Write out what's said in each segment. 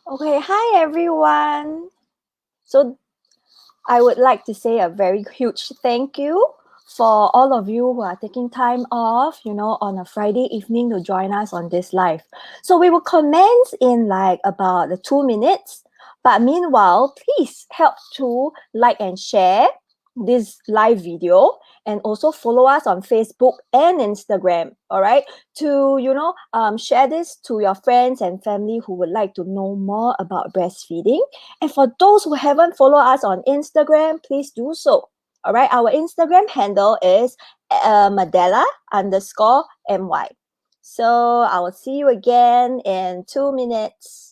Okay, hi everyone. So I would like to say a very huge thank you for all of you who are taking time off, on a Friday evening to join us on this live. So we will commence in like about the 2 minutes. But meanwhile, please help to like and share this live video and also follow us on Facebook and Instagram. All right. To, share this to your friends and family who would like to know more about breastfeeding. And for those who haven't followed us on Instagram, please do so. All right, our Instagram handle is Medela_my. So I will see you again in 2 minutes.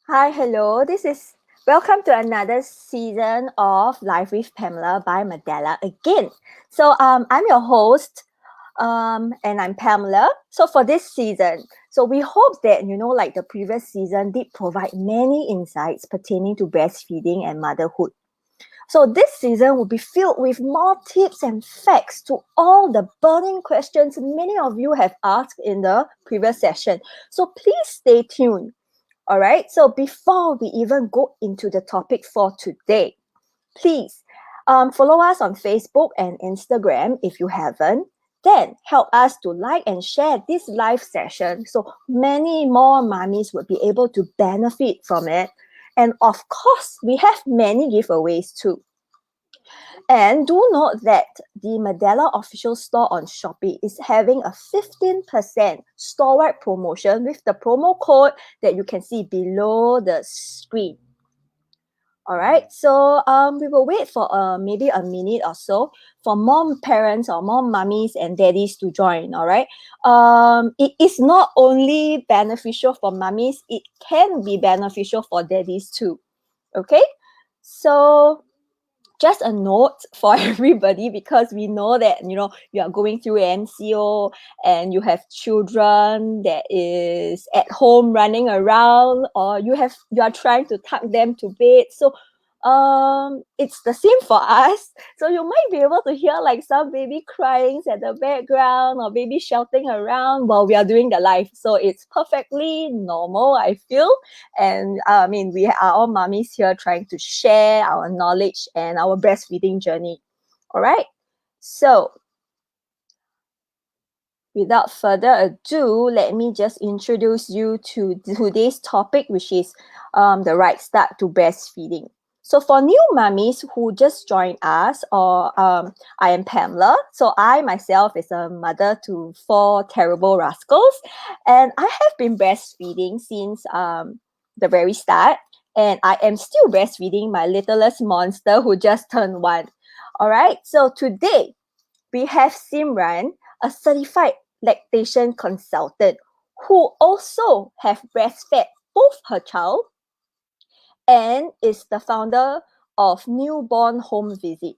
Hi, hello. Welcome to another season of Life with Pamela by Medela again. So I'm your host, and I'm Pamela. So for this season, so we hope that like the previous season did provide many insights pertaining to breastfeeding and motherhood. So this season will be filled with more tips and facts to all the burning questions many of you have asked in the previous session. So please stay tuned. All right. So before we even go into the topic for today, please follow us on Facebook and Instagram if you haven't. Then help us to like and share this live session so many more mummies would be able to benefit from it. And of course, we have many giveaways too. And do note that the Medela official store on Shopee is having a 15% store-wide promotion with the promo code that you can see below the screen. All right, so we will wait for maybe a minute or so for more parents or more mummies and daddies to join. All right, it is not only beneficial for mummies; it can be beneficial for daddies too. Okay, so just a note for everybody, because we know that you are going through MCO and you have children that is at home running around, or you are trying to tuck them to bed. So it's the same for us. So you might be able to hear like some baby crying at the background or baby shouting around while we are doing the live. So it's perfectly normal, I feel. And I mean, we are all mummies here trying to share our knowledge and our breastfeeding journey. All right. So without further ado, let me just introduce you to today's topic, which is the right start to breastfeeding. So, for new mummies who just joined us, I am Pamela. So, I myself is a mother to 4 terrible rascals, and I have been breastfeeding since the very start, and I am still breastfeeding my littlest monster who just turned 1. All right, so today we have Simran, a certified lactation consultant who also have breastfed both her child and is the founder of Newborn Home Visit.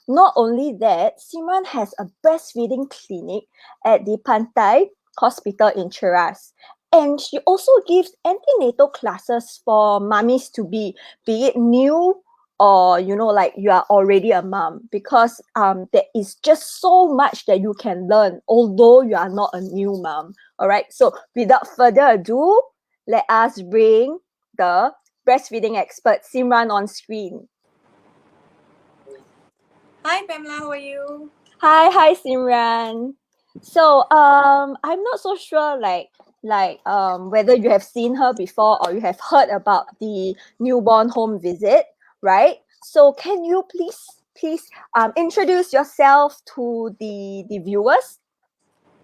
Not only that, Simran has a breastfeeding clinic at the Pantai Hospital in Cheras. And she also gives antenatal classes for mummies to be it new or like you are already a mom, because there is just so much that you can learn although you are not a new mom. All right, so without further ado, let us bring the breastfeeding expert Simran on screen. Hi Pamela, how are you? Hi Simran. So I'm not so sure whether you have seen her before or you have heard about the newborn home visit, right? So can you please introduce yourself to the viewers?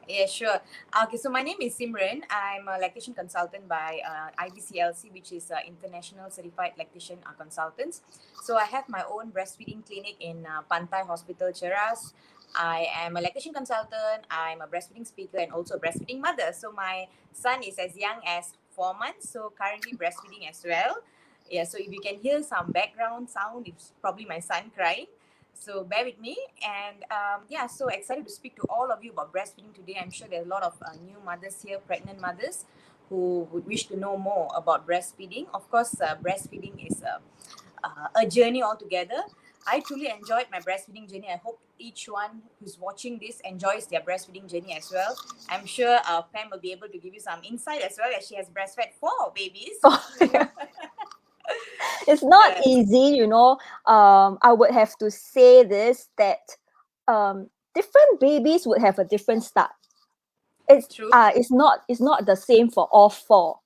Yeah, sure. Okay, so my name is Simran. I'm a lactation consultant by IBCLC, which is International Certified Lactation Consultants. So I have my own breastfeeding clinic in Pantai Hospital, Cheras. I am a lactation consultant. I'm a breastfeeding speaker and also a breastfeeding mother. So my son is as young as 4 months, so currently breastfeeding as well. Yeah, so if you can hear some background sound, it's probably my son crying. So bear with me. And yeah, so excited to speak to all of you about breastfeeding today. I'm sure there are a lot of new mothers here, pregnant mothers, who would wish to know more about breastfeeding. Of course, breastfeeding is a journey altogether. I truly enjoyed my breastfeeding journey. I hope each one who's watching this enjoys their breastfeeding journey as well. I'm sure Pam will be able to give you some insight as well, as she has breastfed 4 babies. It's not Yes, easy, I would have to say this, that different babies would have a different start. true. It's not the same for all 4.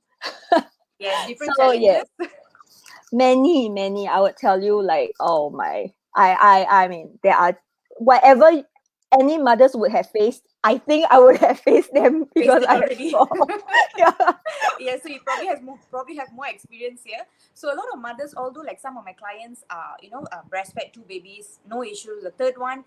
Yes, different So yes, challenges. many I would tell you, like, oh my, I mean, there are whatever any mothers would have faced, I think I would have faced them Faced because it I have already. 4. Yeah. Yeah, so you probably have more experience here. So a lot of mothers, although like some of my clients are breastfed 2 babies, no issues. The third one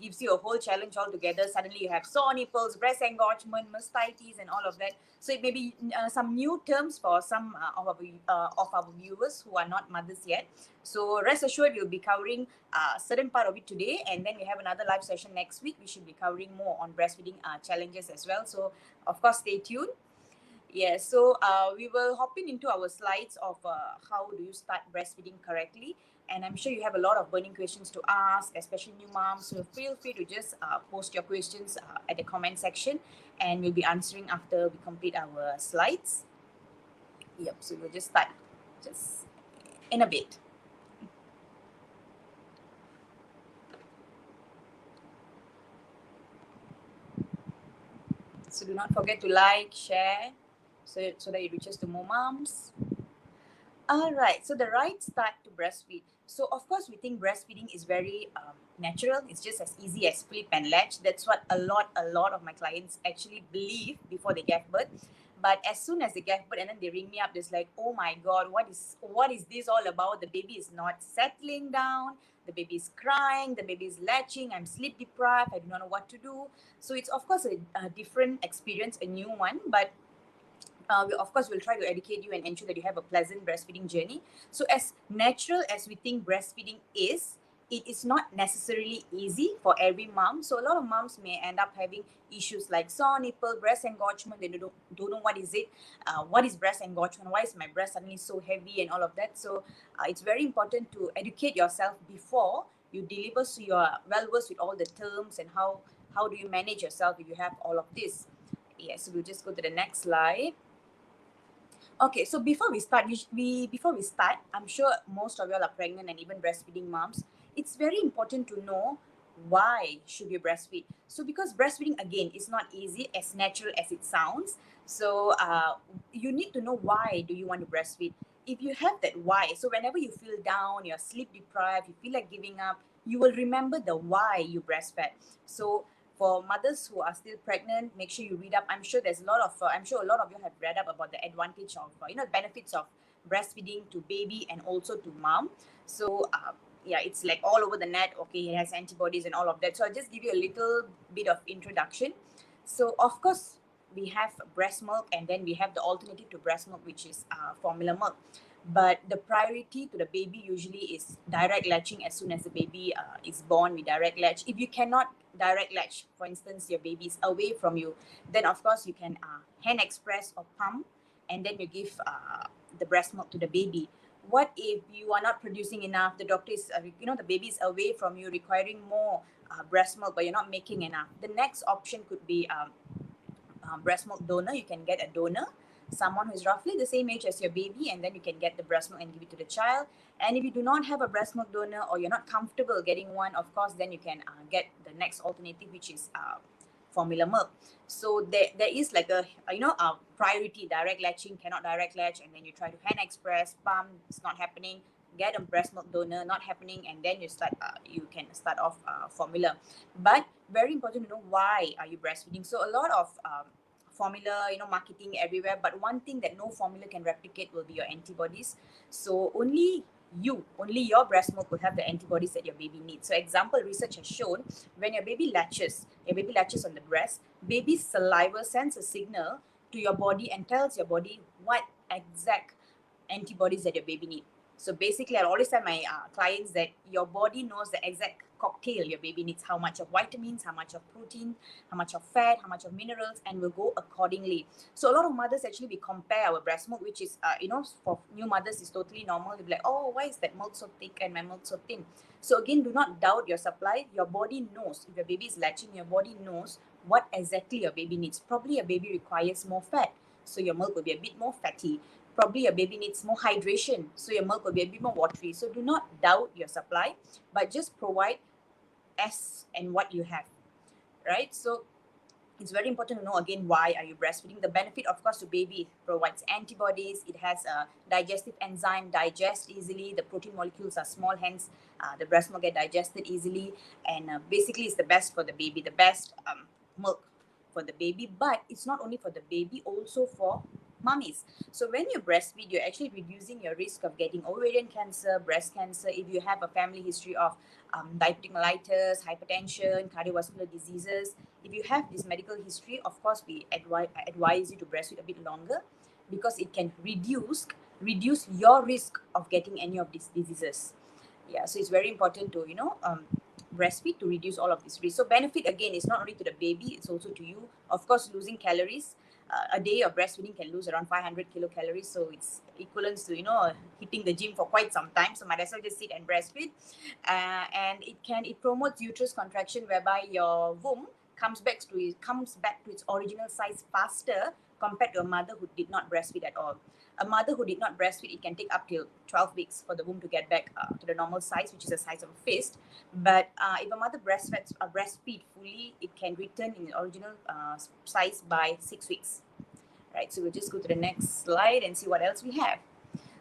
gives you a whole challenge altogether. Suddenly you have sore nipples, breast engorgement, mastitis, and all of that. So it may be some new terms for some of our viewers who are not mothers yet. So rest assured, we'll be covering a certain part of it today, and then we have another live session next week. We should be covering more on breastfeeding challenges as well. So of course, stay tuned. Yes, so we will hop into our slides of how do you start breastfeeding correctly. And I'm sure you have a lot of burning questions to ask, especially new moms. So feel free to just post your questions at the comment section, and we'll be answering after we complete our slides. Yep, so we'll just start just in a bit. So do not forget to like, share, so that it reaches to more moms. All right. So the right start to breastfeed. So of course we think breastfeeding is very natural. It's just as easy as flip and latch. That's what a lot of my clients actually believe before they give birth. But as soon as they give birth and then they ring me up, it's like, oh my God, what is this all about? The baby is not settling down. The baby is crying. The baby is latching. I'm sleep deprived. I do not know what to do. So it's of course a different experience, a new one. But of course, we'll try to educate you and ensure that you have a pleasant breastfeeding journey. So, as natural as we think breastfeeding is, it is not necessarily easy for every mom. So, a lot of moms may end up having issues like sore nipple, breast engorgement. They don't know what is it, what is breast engorgement, why is my breast suddenly so heavy, and all of that. So, it's very important to educate yourself before you deliver, so you are well versed with all the terms and how do you manage yourself if you have all of this. Yes, so we'll just go to the next slide. Okay, so before we start, I'm sure most of y'all are pregnant and even breastfeeding moms. It's very important to know why should you breastfeed? So because breastfeeding again is not easy, as natural as it sounds. So you need to know why do you want to breastfeed. If you have that why, so whenever you feel down, you're sleep deprived, you feel like giving up, you will remember the why you breastfed. So for mothers who are still pregnant, make sure you read up. I'm sure there's a lot of I'm sure a lot of you have read up about the advantage of benefits of breastfeeding to baby and also to mom. So yeah, it's like all over the net. Okay, it has antibodies and all of that. So I'll just give you a little bit of introduction. So of course we have breast milk, and then we have the alternative to breast milk, which is formula milk. But the priority to the baby usually is direct latching. As soon as the baby is born, we direct latch. If you cannot direct latch, for instance, your baby is away from you, then of course you can hand express or pump, and then you give the breast milk to the baby. What if you are not producing enough? The doctor is, the baby is away from you, requiring more breast milk, but you're not making enough. The next option could be breast milk donor. You can get a donor, someone who is roughly the same age as your baby, and then you can get the breast milk and give it to the child. And if you do not have a breast milk donor, or you're not comfortable getting one, of course, then you can get the next alternative, which is formula milk. So there is like a priority: direct latching, cannot direct latch, and then you try to hand express, pump, it's not happening, get a breast milk donor, not happening, and then you can start off formula. But very important to know why are you breastfeeding. So a lot of formula, marketing everywhere, but one thing that no formula can replicate will be your antibodies. So only your breast milk will have the antibodies that your baby needs. So example, research has shown when your baby latches on the breast, baby's saliva sends a signal to your body and tells your body what exact antibodies that your baby need. So basically, I always tell my clients that your body knows the exact cocktail your baby needs, how much of vitamins, how much of protein, how much of fat, how much of minerals, and will go accordingly. So a lot of mothers actually, we compare our breast milk, which is, for new mothers is totally normal. They'll be like, oh, why is that milk so thick and my milk so thin? So again, do not doubt your supply. Your body knows. If your baby is latching, your body knows what exactly your baby needs. Probably your baby requires more fat, so your milk will be a bit more fatty. Probably your baby needs more hydration, so your milk will be a bit more watery. So do not doubt your supply, but just provide as and what you have, right? So it's very important to know again, why are you breastfeeding. The benefit, of course, to baby, provides antibodies. It has a digestive enzyme, digest easily. The protein molecules are small, hence the breast milk get digested easily, and basically it's the best for the baby, the best milk for the baby. But it's not only for the baby, also for mummies. So when you breastfeed, you're actually reducing your risk of getting ovarian cancer, breast cancer. If you have a family history of diabetic mellitus, hypertension, cardiovascular diseases, if you have this medical history, of course, we advise you to breastfeed a bit longer, because it can reduce your risk of getting any of these diseases. Yeah, so it's very important to breastfeed to reduce all of this risk. So benefit again is not only to the baby, it's also to you. Of course, losing calories. A day of breastfeeding can lose around 500 kilocalories, so it's equivalent to hitting the gym for quite some time. So might as well just sit and breastfeed, and it promotes uterus contraction, whereby your womb comes back to its original size faster compared to a mother who did not breastfeed at all. A mother who did not breastfeed, it can take up till 12 weeks for the womb to get back to the normal size, which is the size of a fist. But if a mother breastfeed fully, it can return in the original size by 6 weeks. Right, so we'll just go to the next slide and see what else we have.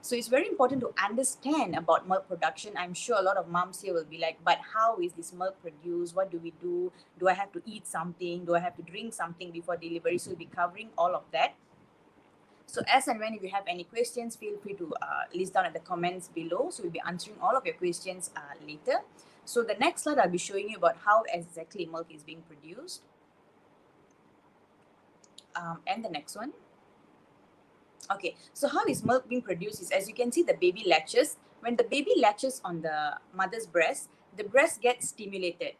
So it's very important to understand about milk production. I'm sure a lot of moms here will be like, but how is this milk produced? What do we do? Do I have to eat something? Do I have to drink something before delivery? So we'll be covering all of that. So as and when, if you have any questions, feel free to list down at the comments below. So we'll be answering all of your questions later. So the next slide, I'll be showing you about how exactly milk is being produced. And the next one. Okay, so how is milk being produced is, as you can see, the baby latches. When the baby latches on the mother's breast, the breast gets stimulated.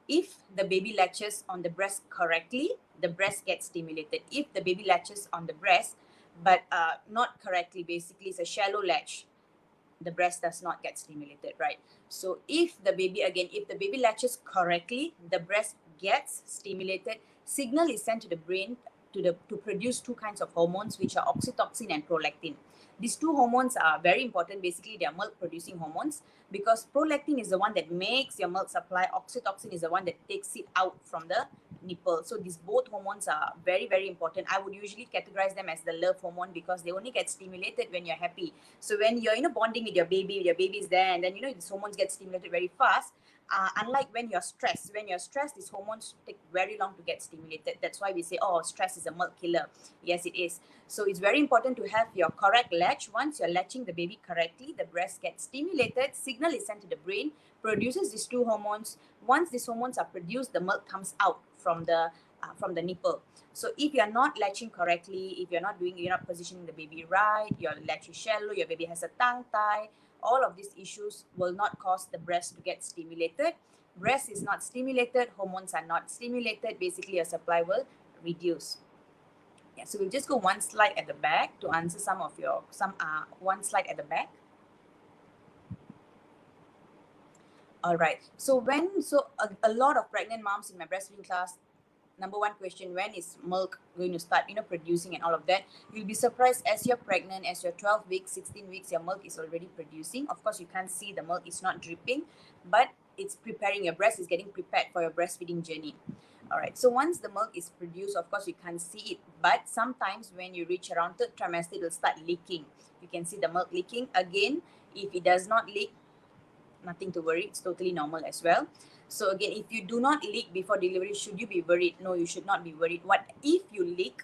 If the baby latches on the breast correctly, the breast gets stimulated. If the baby latches on the breast, but not correctly, basically it's a shallow latch, the breast does not get stimulated, right? So if the baby latches correctly, the breast gets stimulated. Signal is sent to the brain to produce two kinds of hormones, which are oxytocin and prolactin. These two hormones are very important. Basically, they are milk producing hormones. because prolactin is the one that makes your milk supply, oxytocin is the one that takes it out from the nipple. So these both hormones are very, very important. I would usually categorize them as the love hormone because they only get stimulated when you're happy. So when you're bonding with your baby is there, and then these hormones get stimulated very fast. Unlike when you're stressed. When you're stressed, these hormones take very long to get stimulated. That's why we say, oh, stress is a milk killer. Yes, it is. So it's very important to have your correct latch. Once you're latching the baby correctly, the breast gets stimulated, signal is sent to the brain, produces these two hormones. Once these hormones are produced, the milk comes out from the nipple. So if you're not latching correctly, if you're not positioning the baby right, your latch is shallow, your baby has a tongue tie, all of these issues will not cause the breast to get stimulated. Breast is not stimulated, hormones are not stimulated, basically your supply will reduce. Yeah, so we'll just go one slide at the back to answer one slide at the back. All right. So a lot of pregnant moms in my breastfeeding class, number one question, when is milk going to start, producing and all of that? You'll be surprised as you're pregnant, as you're 12 weeks, 16 weeks, your milk is already producing. Of course, you can't see the milk, it's not dripping, but it's preparing. Your breast is getting prepared for your breastfeeding journey. All right. So once the milk is produced, of course, you can't see it. But sometimes when you reach around third trimester, it will start leaking. You can see the milk leaking. Again, if it does not leak, nothing to worry. It's totally normal as well. So again, if you do not leak before delivery, should you be worried? No, you should not be worried. What if you leak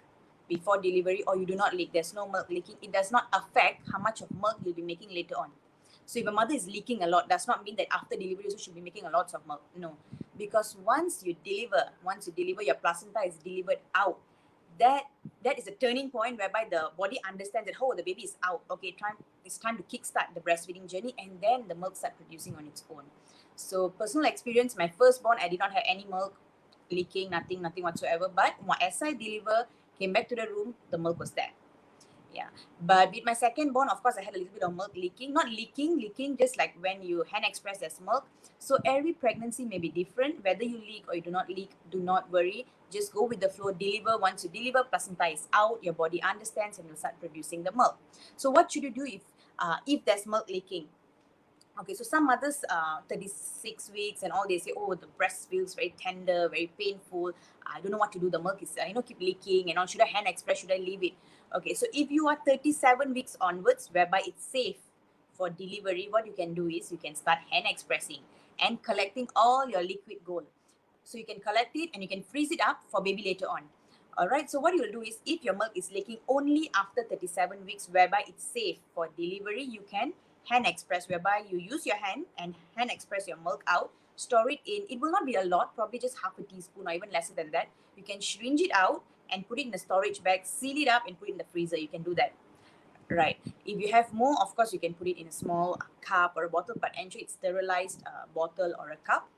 before delivery or you do not leak? There's no milk leaking. It does not affect how much of milk you'll be making later on. So if a mother is leaking a lot, does not mean that after delivery also she'll be making a lot of milk. No, because once you deliver, your placenta is delivered out. That is a turning point whereby the body understands that, oh, the baby is out. Okay, it's time to kickstart the breastfeeding journey, and then the milk start producing on its own. So personal experience, my firstborn, I did not have any milk leaking, nothing whatsoever. But as I deliver, came back to the room, the milk was there. Yeah. But with my second born, of course, I had a little bit of milk leaking. Not leaking, just like when you hand express there's milk. So every pregnancy may be different. Whether you leak or you do not leak, do not worry. Just go with the flow, deliver. Once you deliver, placenta is out, your body understands and will start producing the milk. So what should you do if there's milk leaking? Okay, so some mothers, 36 weeks and all, they say, oh, the breast feels very tender, very painful. I don't know what to do. The milk is, keep leaking and all. Should I hand express? Should I leave it? Okay, so if you are 37 weeks onwards, whereby it's safe for delivery, what you can do is you can start hand expressing and collecting all your liquid gold. So you can collect it and you can freeze it up for baby later on. All right, so what you will do is if your milk is leaking only after 37 weeks, whereby it's safe for delivery, you can hand express, whereby you use your hand and hand express your milk out, store it in. It will not be a lot, probably just half a teaspoon or even lesser than that. You can syringe it out and put it in a storage bag, seal it up and put it in the freezer. You can do that. Right. If you have more, of course, you can put it in a small cup or a bottle, but ensure it's sterilized bottle or a cup.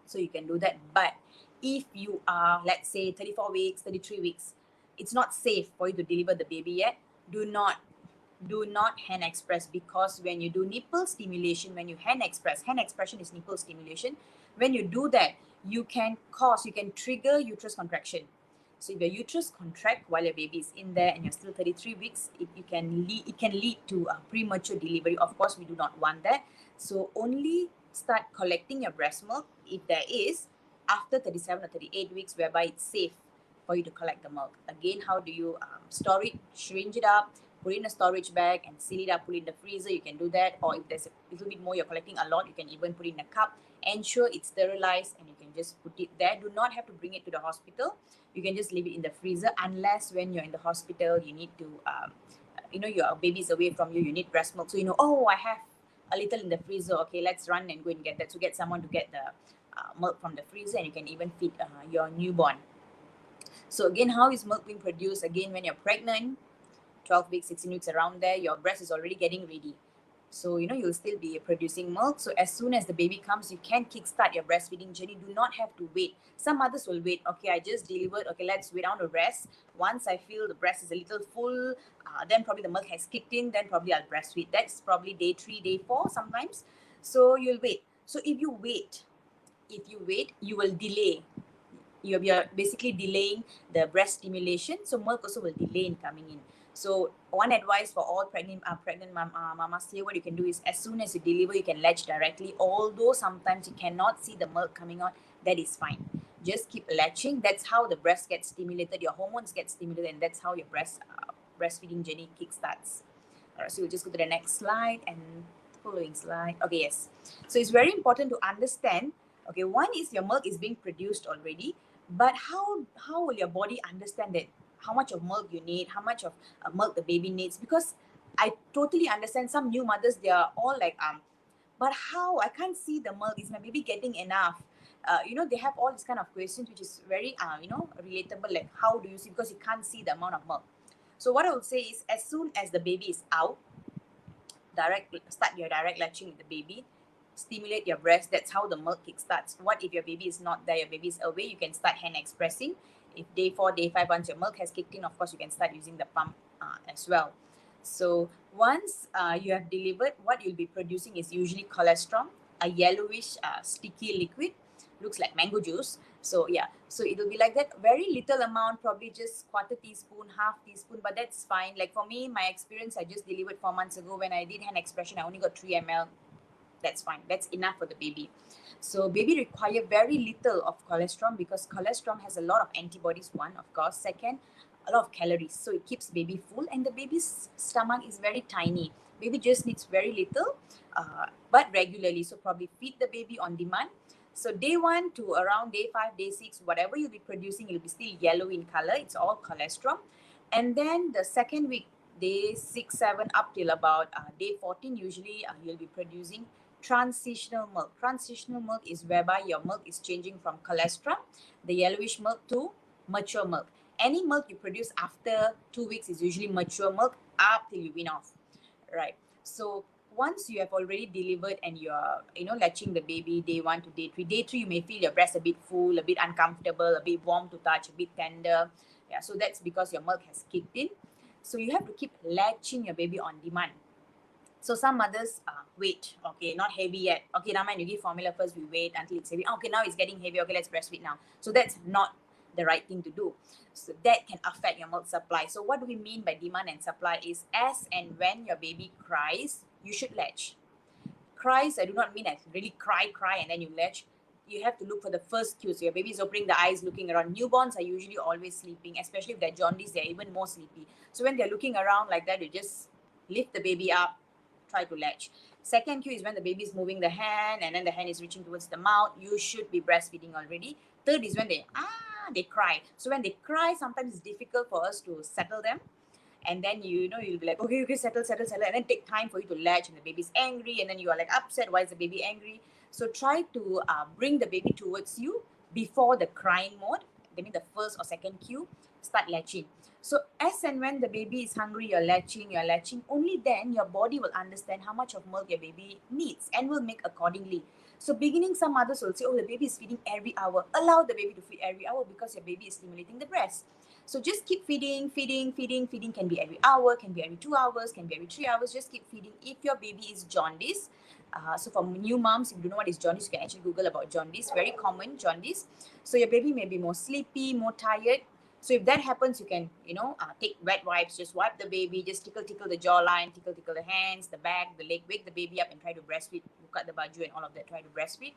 So you can do that. But if you are, let's say, 34 weeks, 33 weeks, it's not safe for you to deliver the baby yet. Do not hand express, because when you do nipple stimulation, when you hand expression is nipple stimulation. When you do that, you can trigger uterus contraction. So if your uterus contract while your baby is in there and you're still 33 weeks, it can lead to a premature delivery. Of course, we do not want that. So only start collecting your breast milk, if there is, after 37 or 38 weeks, whereby it's safe for you to collect the milk. Again, how do you store it? Syringe it up, put it in a storage bag and seal it up, put it in the freezer. You can do that. Or if there's a little bit more, you're collecting a lot, you can even put it in a cup. Ensure it's sterilized and you can just put it there. Do not have to bring it to the hospital. You can just leave it in the freezer, unless when you're in the hospital, you need to, your baby's away from you, you need breast milk. So, oh, I have a little in the freezer. Okay, let's run and go and get that. So get someone to get the milk from the freezer, and you can even feed your newborn. So again, how is milk being produced? Again, when you're pregnant, 12 weeks, 16 weeks, around there, your breast is already getting ready. So, you'll still be producing milk. So as soon as the baby comes, you can kickstart your breastfeeding journey. Do not have to wait. Some mothers will wait. Okay, I just delivered. Okay, let's wait, I want to rest. Once I feel the breast is a little full, then probably the milk has kicked in, then probably I'll breastfeed. That's probably day 3, day 4 sometimes. So you'll wait. So if you wait, you will delay. You're basically delaying the breast stimulation. So milk also will delay in coming in. So one advice for all mamas here, what you can do is as soon as you deliver, you can latch directly. Although sometimes you cannot see the milk coming out, that is fine. Just keep latching. That's how the breast gets stimulated, your hormones get stimulated, and that's how your breastfeeding journey kickstarts. All right, so we'll just go to the next slide and following slide. Okay, yes. So it's very important to understand. Okay, one is your milk is being produced already, but how will your body understand that how much of milk you need, how much of milk the baby needs? Because I totally understand some new mothers, they are all like but how, I can't see the milk, is my baby getting enough? They have all these kind of questions, which is very relatable, like how do you see, because you can't see the amount of milk. So what I would say is as soon as the baby is out, start your direct latching with the baby, stimulate your breast. That's how the milk kick starts. What if your baby is not there, your baby is away, you can start hand expressing. If day 4, day 5, once your milk has kicked in, of course you can start using the pump as well. So once you have delivered, what you'll be producing is usually colostrum, a yellowish sticky liquid, looks like mango juice. So yeah, so it'll be like that, very little amount, probably just quarter teaspoon, half teaspoon, but that's fine. Like for me, my experience, I just delivered 4 months ago. When I did hand expression, I only got 3 ml. That's fine, that's enough for the baby. So baby require very little of colostrum, because colostrum has a lot of antibodies, one, of course. Second, a lot of calories, so it keeps baby full, and the baby's stomach is very tiny. Baby just needs very little, but regularly. So probably feed the baby on demand. So day 1 to around day 5, day 6, whatever you'll be producing, it'll be still yellow in color. It's all colostrum. And then the second week, day 6, 7, up till about day 14, usually you'll be producing transitional milk. Transitional milk is whereby your milk is changing from colostrum, the yellowish milk, to mature milk. Any milk you produce after 2 weeks is usually mature milk up till you wean off, right? So once you have already delivered and you're latching the baby day 1 to day 3, day 3 you may feel your breast a bit full, a bit uncomfortable, a bit warm to touch, a bit tender. Yeah, so that's because your milk has kicked in. So you have to keep latching your baby on demand. So some mothers wait, okay, not heavy yet. Okay, now mind, you give formula first, we wait until it's heavy. Okay, now it's getting heavy. Okay, let's breastfeed now. So that's not the right thing to do. So that can affect your milk supply. So what do we mean by demand and supply is as and when your baby cries, you should latch. Cries, I do not mean as really cry, and then you latch. You have to look for the first cue. So your baby is opening the eyes, looking around. Newborns are usually always sleeping, especially if they're jaundice, they're even more sleepy. So when they're looking around like that, you just lift the baby up, try to latch. Second cue is when the baby is moving the hand and then the hand is reaching towards the mouth. You should be breastfeeding already. Third is when they cry. So when they cry, sometimes it's difficult for us to settle them. And then you'll be like, okay, settle, and then take time for you to latch, and the baby's angry, and then you are like upset, why is the baby angry? So try to bring the baby towards you before the crying mode. That means the first or second cue, start latching. So as and when the baby is hungry, you're latching, only then your body will understand how much of milk your baby needs and will make accordingly. So beginning, some mothers will say, oh, the baby is feeding every hour. Allow the baby to feed every hour because your baby is stimulating the breast. So just keep feeding. Can be every hour, can be every 2 hours, can be every 3 hours. Just keep feeding. If your baby is jaundice, so for new moms, if you don't know what is jaundice, you can actually Google about jaundice. Very common, jaundice. So your baby may be more sleepy, more tired. So if that happens, you can, take wet wipes, just wipe the baby, just tickle the jawline, tickle the hands, the back, the leg, wake the baby up and try to breastfeed, look at the baju and all of that, try to breastfeed.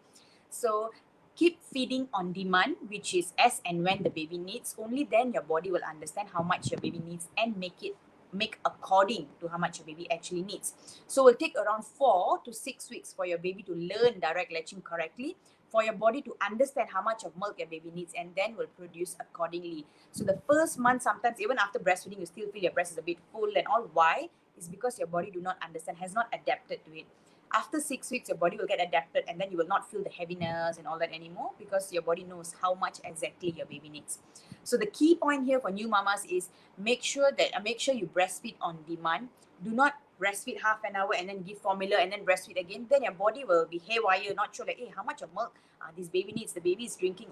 So keep feeding on demand, which is as and when the baby needs. Only then your body will understand how much your baby needs and make according to how much your baby actually needs. So it will take around 4 to 6 weeks for your baby to learn direct latching correctly, for your body to understand how much of milk your baby needs, and then will produce accordingly. So the first month, sometimes even after breastfeeding, you still feel your breast is a bit full and all. Why? Is because your body do not understand, has not adapted to it. After 6 weeks, your body will get adapted, and then you will not feel the heaviness and all that anymore, because your body knows how much exactly your baby needs. So the key point here for new mamas is make sure you breastfeed on demand. Do not breastfeed half an hour and then give formula and then breastfeed again. Then your body will be haywire, not sure like, hey, how much of milk this baby needs. The baby is drinking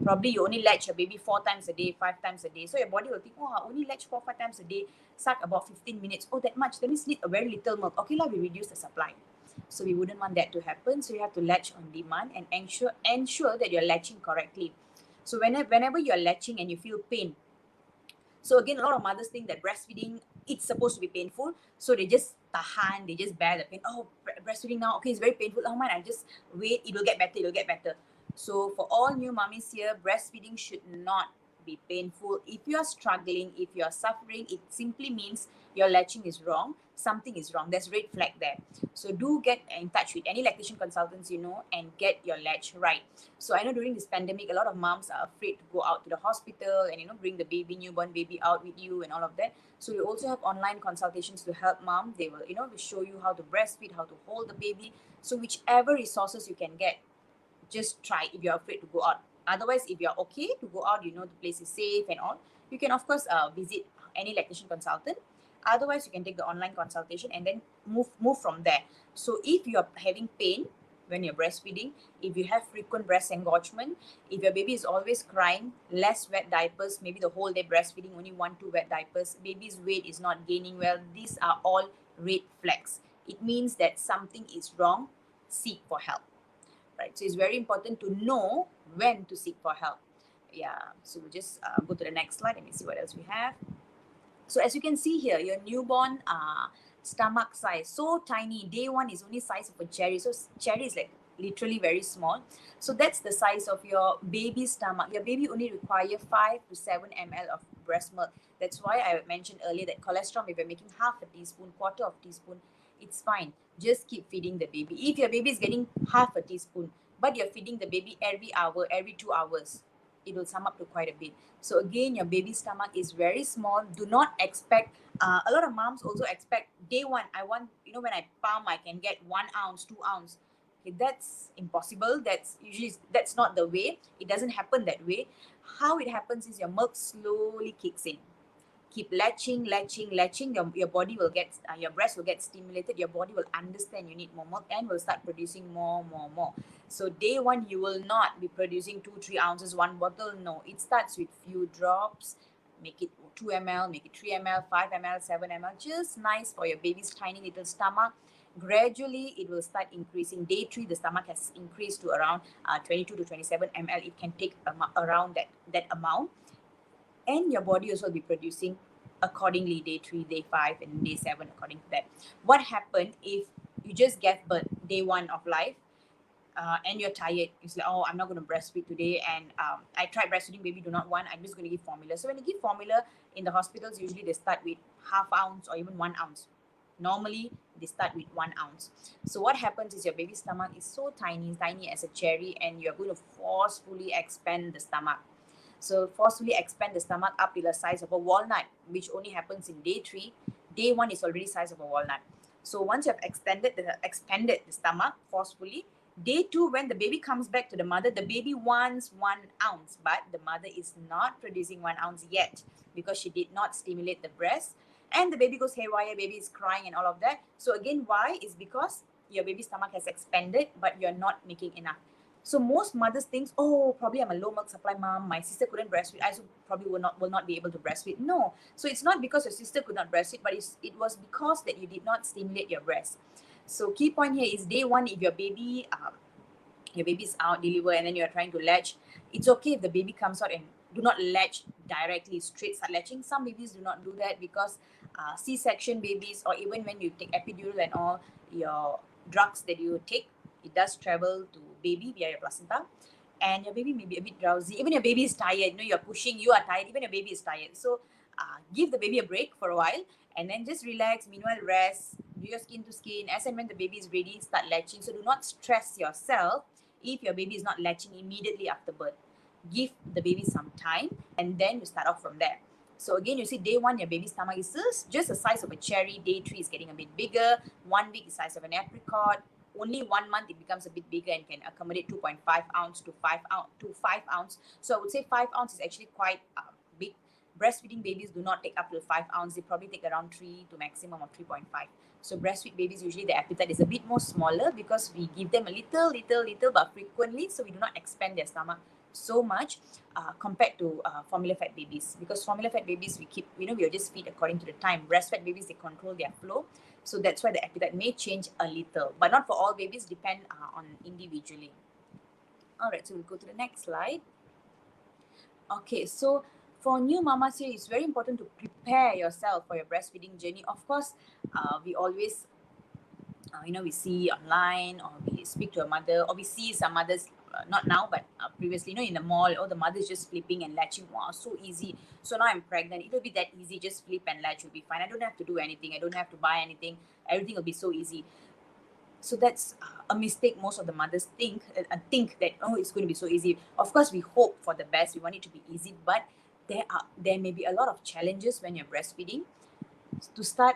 probably you only latch your baby 4 times a day, 5 times a day. So your body will think, oh, I only latch 4, 5 times a day, suck about 15 minutes. Oh, that much. That means need a very little milk. Okay, we reduce the supply. So we wouldn't want that to happen. So you have to latch on demand and ensure that you're latching correctly. So whenever you're latching and you feel pain, So again, a lot of mothers think that breastfeeding, it's supposed to be painful, so they just tahan, they just bear the pain. Oh, breastfeeding now, okay, it's very painful. Oh man, I just wait, it will get better, it will get better. So for all new mummies here, breastfeeding should not be painful. If you are struggling, if you are suffering, it simply means your latching is wrong, something is wrong, there's red flag there. So do get in touch with any lactation consultants you know and get your latch right. So I know during this pandemic, a lot of moms are afraid to go out to the hospital and bring the baby, newborn baby out with you and all of that. So we also have online consultations to help mom. They will will show you how to breastfeed, how to hold the baby. So whichever resources you can get, just try if you're afraid to go out. Otherwise, if you're okay to go out, the place is safe and all, you can of course visit any lactation consultant. Otherwise, you can take the online consultation and then move from there. So if you're having pain when you're breastfeeding, if you have frequent breast engorgement, if your baby is always crying, less wet diapers, maybe the whole day breastfeeding, only 1-2 wet diapers, baby's weight is not gaining well, these are all red flags. It means that something is wrong. Seek for help. Right, so it's very important to know when to seek for help. Yeah, so we'll just go to the next slide. Let me see what else we have. So as you can see here, your newborn stomach size, so tiny. Day one is only size of a cherry. So cherry is like literally very small. So that's the size of your baby's stomach. Your baby only require 5 to 7 ml of breast milk. That's why I mentioned earlier that cholesterol, if you're making half a teaspoon, quarter of teaspoon, it's fine. Just keep feeding the baby. If your baby is getting half a teaspoon, but you're feeding the baby every hour, every 2 hours, it will sum up to quite a bit. So again, your baby's stomach is very small. Do not expect. A lot of moms also expect day one. I want when I pump, I can get 1 ounce, 2 ounce. Okay, that's impossible. That's not the way. It doesn't happen that way. How it happens is your milk slowly kicks in. Keep latching, your body will get your breast will get stimulated, your body will understand you need more milk and will start producing more. So day one you will not be producing 2-3 ounces, one bottle. No, it starts with few drops. Make it 2 ml, make it 3 ml, 5 ml, 7 ml, just nice for your baby's tiny little stomach. Gradually it will start increasing. Day 3 the stomach has increased to around 22 to 27 ml. It can take around that amount, and your body also will be producing accordingly. Day 3, day 5, and day 7 according to that. What happened if you just gave birth day 1 of life, and you're tired? You say, oh, I'm not going to breastfeed today, and I tried breastfeeding, baby do not want, I'm just going to give formula. So when you give formula in the hospitals, usually they start with half ounce or even 1 ounce. Normally they start with 1 ounce. So what happens is your baby's stomach is so tiny as a cherry, and you're going to forcefully expand the stomach. So forcefully expand the stomach up to the size of a walnut, which only happens in day 3. Day 1 is already size of a walnut. So once you have expanded the stomach forcefully, day 2, when the baby comes back to the mother, the baby wants 1 ounce, but the mother is not producing 1 ounce yet because she did not stimulate the breast, and the baby goes haywire, baby is crying and all of that. So again, why? Is because your baby's stomach has expanded, but you're not making enough. So most mothers think, oh, probably I'm a low milk supply mom. My sister couldn't breastfeed. I also probably will not be able to breastfeed. No. So it's not because your sister could not breastfeed, but it was because that you did not stimulate your breast. So key point here is day 1, if your baby's out, deliver, and then you're trying to latch, it's okay if the baby comes out and do not latch directly, straight start latching. Some babies do not do that because C-section babies, or even when you take epidural and all, your drugs that you take, it does travel to baby via your placenta, and your baby may be a bit drowsy. Even your baby is tired, you're pushing, you are tired, even your baby is tired. So give the baby a break for a while, and then just relax. Meanwhile, rest, do your skin to skin. As and when the baby is ready, start latching. So do not stress yourself if your baby is not latching immediately after birth. Give the baby some time, and then you start off from there. So again, you see day 1, your baby's stomach is just the size of a cherry. Day 3 is getting a bit bigger. 1 week is the size of an apricot. Only 1 month it becomes a bit bigger and can accommodate 2.5 ounce to 5 ounce. So I would say 5 ounce is actually quite big. Breastfeeding babies do not take up to 5 ounce. They probably take around 3 to maximum of 3.5. So breastfeed babies, usually the appetite is a bit more smaller because we give them a little but frequently, so we do not expand their stomach so much compared to formula fed babies. Because formula fed babies, we'll just feed according to the time. Breastfed babies, they control their flow, so that's why the appetite may change a little, but not for all babies. Depend on individually. All right, so we'll go to the next slide. Okay, so For new mamas here, it's very important to prepare yourself for your breastfeeding journey. Of course, we always we see online, or we speak to a mother, or we see some mothers, not now but previously, in the mall, the mother's just flipping and latching. Wow, so easy. So now I'm pregnant, it'll be that easy, just flip and latch will be fine, I don't have to do anything, I don't have to buy anything, everything will be so easy. So that's a mistake most of the mothers think that, oh, it's going to be so easy. Of course, we hope for the best, we want it to be easy, but there may be a lot of challenges when you're breastfeeding. To start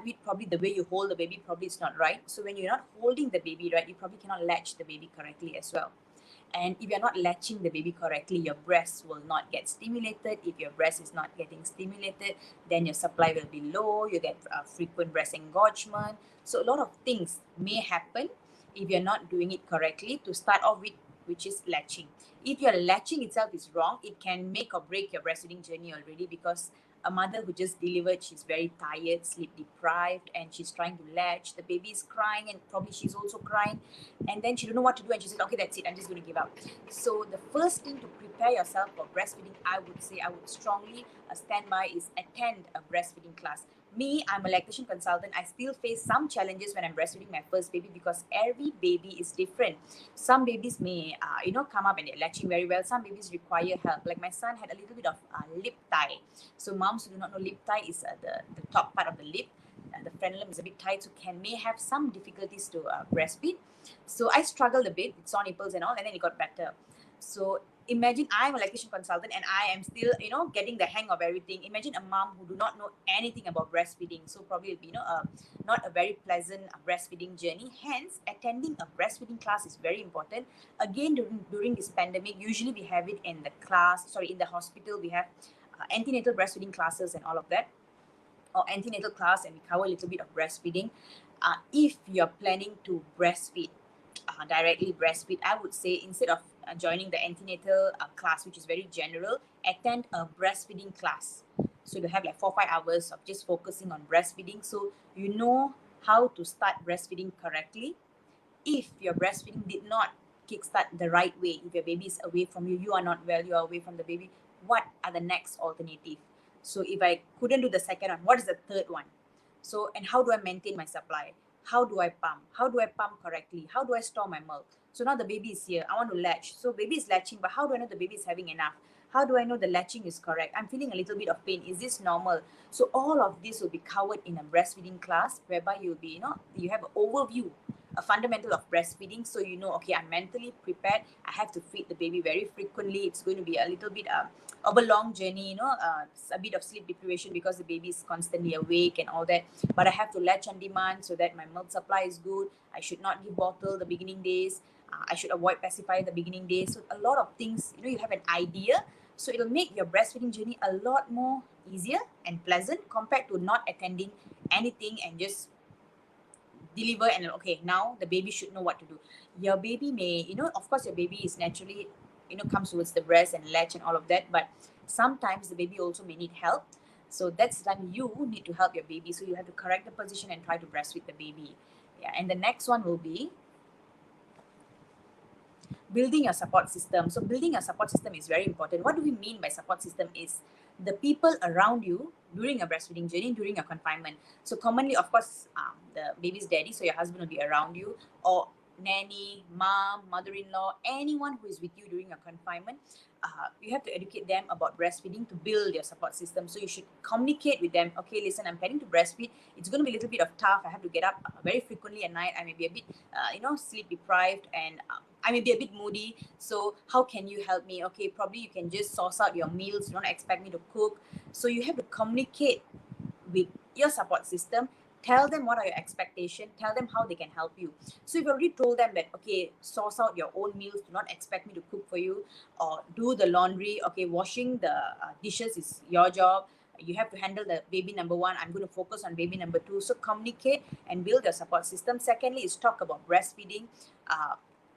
with, probably the way you hold the baby probably is not right. So when you're not holding the baby right, you probably cannot latch the baby correctly as well. And if you're not latching the baby correctly, your breast will not get stimulated. If your breast is not getting stimulated, then your supply will be low. You get frequent breast engorgement. So a lot of things may happen if you're not doing it correctly to start off with, which is latching. If your latching itself is wrong, it can make or break your breastfeeding journey already, because a mother who just delivered, she's very tired, sleep deprived, and she's trying to latch. The baby is crying, and probably she's also crying, and then she don't know what to do, and she said, okay, that's it, I'm just going to give up. So the first thing to prepare yourself for breastfeeding, I would strongly stand by, is attend a breastfeeding class. Me, I'm a lactation consultant. I still face some challenges when I'm breastfeeding my first baby, because every baby is different. Some babies may come up and they're latching very well. Some babies require help, like my son had a little bit of lip tie. So moms who do not know, lip tie is the top part of the lip. The frenulum is a bit tight, so may have some difficulties to breastfeed. So I struggled a bit with sore nipples and all, and then it got better. So imagine, I'm a lactation consultant and I am still, getting the hang of everything. Imagine a mom who do not know anything about breastfeeding. So probably it'll be, not a very pleasant breastfeeding journey. Hence, attending a breastfeeding class is very important. Again, during this pandemic, usually we have it in the hospital. We have antenatal breastfeeding classes and all of that, or antenatal class, and we cover a little bit of breastfeeding. If you're planning to breastfeed, directly breastfeed, I would say, instead of joining the antenatal class, which is very general, attend a breastfeeding class. So you have like 4 5 hours of just focusing on breastfeeding, so you know how to start breastfeeding correctly. If your breastfeeding did not kickstart the right way, if your baby is away from you, you are not well, you are away from the baby, what are the next alternative? So if I couldn't do the second one, what is the third one? So, and how do I maintain my supply? How do I pump? How do I pump correctly? How do I store my milk? So now the baby is here, I want to latch. So baby is latching, but how do I know the baby is having enough? How do I know the latching is correct? I'm feeling a little bit of pain, is this normal? So all of this will be covered in a breastfeeding class, whereby you'll be, you have an overview, a fundamental of breastfeeding. So okay, I'm mentally prepared, I have to feed the baby very frequently. It's going to be a little bit of a long journey, a bit of sleep deprivation, because the baby is constantly awake and all that. But I have to latch on demand so that my milk supply is good. I should not give bottle the beginning days. I should avoid pacifier the beginning days. So a lot of things, you have an idea. So it'll make your breastfeeding journey a lot more easier and pleasant, compared to not attending anything and just deliver, and okay, now the baby should know what to do. Your baby may, of course your baby is naturally, comes towards the breast and latch and all of that, but sometimes the baby also may need help. So that's the time you need to help your baby, so you have to correct the position and try to breastfeed the baby. Yeah, and the next one will be building your support system. So building a support system is very important. What do we mean by support system is the people around you during your breastfeeding journey, during your confinement. So commonly, of course, the baby's daddy, so your husband will be around you, or nanny, mom, mother-in-law, anyone who is with you during your confinement. You have to educate them about breastfeeding to build your support system. So you should communicate with them. Okay, listen, I'm planning to breastfeed. It's going to be a little bit of tough. I have to get up very frequently at night. I may be a bit, sleep deprived, and I may be a bit moody. So how can you help me? Okay, probably you can just source out your meals. You don't expect me to cook. So you have to communicate with your support system. Tell them what are your expectations. Tell them how they can help you. So you've already told them that, okay, source out your own meals. Do not expect me to cook for you, or do the laundry. Okay, washing the dishes is your job. You have to handle the baby number one. I'm going to focus on baby number two. So communicate and build your support system. Secondly is talk about breastfeeding.